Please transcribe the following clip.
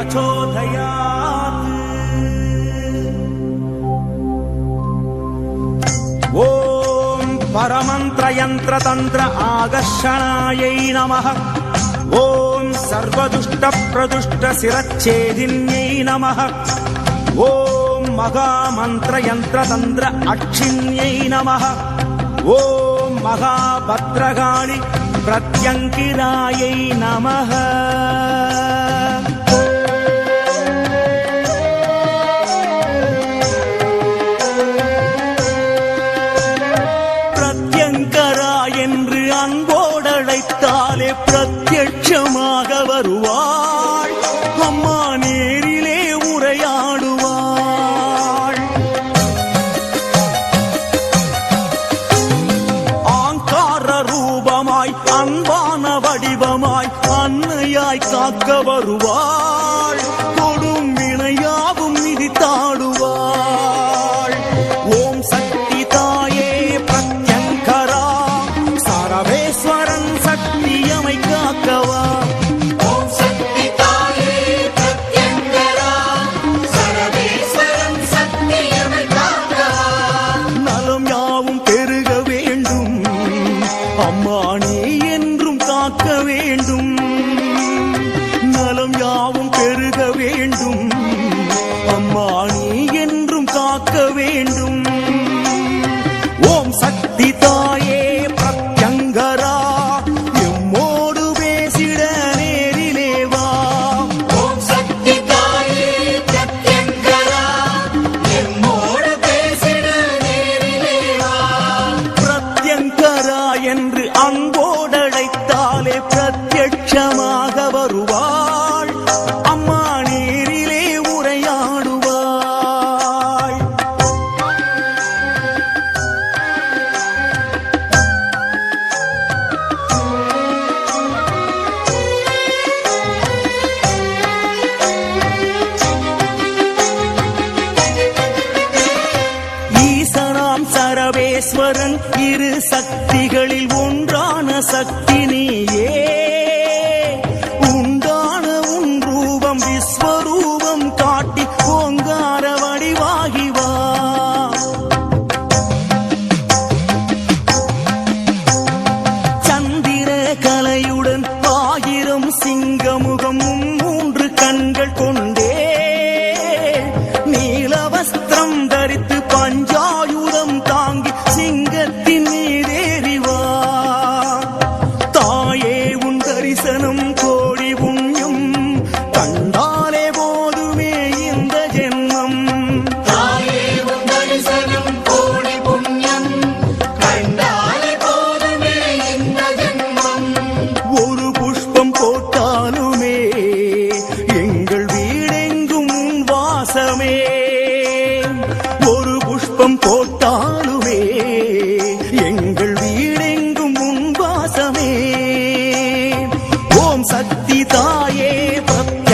प्रचोदयात्। ॐ परमन्त्रयन्त्रतन्त्र आकर्षणायै नमः। ॐ सर्वदुष्टप्रदुष्टशिरच्छेदिन्यै नमः। ॐ महामन्त्रयन्त्रतन्त्र अक्षिण्यै नमः। ॐ महाभद्रकाळि प्रत्यङ्किरायै नमः। பிரத்யங்கரா என்று அன்போடழைத்தாலே பிரத்யட்சமாக வருவாள் அம்மா, நேரிலே உரையாடுவாள். ஆங்கார ரூபமாய் அன்பான வடிவமாய் அன்னையாய் காக்க வருவாள். கொடும் வினையாவும் மிதித்தாடுவாள். ஓம் சக்தி தாயே பிரத்யங்கரா, சரவேஸ்வரன் சக்தியமை காக்கவா. ஓம் சக்தி தாயே பிரத்யங்கரா, சரவேஸ்வரன் சக்தியமை காக்கவா. நலம் யாவும் பெருக வேண்டும் அம்மா, நீ என்றும் காக்க வேண்டும். நலம் யாவும் பெருக வேண்டும் அம்மா, நீ என்றும் காக்க வேண்டும். ஓம் சக்தி தாயே பிரத்யங்கரா, எம்மோடு பேசிட நேரிலே வா. ஓம் சக்தி தாயே பிரத்யங்கரா, எம்மோடு பேசிட நேரிலே வா. பிரத்யங்கரா என்று அன்போடழைத்தாலே பிரத்யட்சமாக வருவாள் அம்மா, நேரிலே உரையாடுவாள். ஈசனாம் சரவேஸ்வரன் இரு சக்திகளில் ஒன்றான சக்தி நீயே. உண்டான உன் ரூபம் விஸ்வரூபம் காட்டி ஓங்கார வடிவாகி வா. சந்திர கலையுடன் ஆயிரம் சிங்கமுகம் மூன்று கண்கள் கொண்டே நீல வஸ்திரம் தரித்து பஞ்சாயுதம் தாங்கி சிங்கத்தின் மீதேறி வா. தாயே உன் தரிசனம் கோடி புண்ணியம், கண்டாலே போதுமே இந்த ஜென்மம். தாயே உன் தரிசனம் கோடி புண்ணியம், கண்டாலே போதுமே இந்த ஜென்மம். ஒரு புஷ்பம் போட்டாலுமே எங்கள் வீடெங்கும் உன் வாசமே. ஒரு புஷ்பம் போட்டாலுமே எங்கள் வீடெங்கும் உன் வாசமே. ஓம் சக்தி தாயே பிரத்யங்கரா,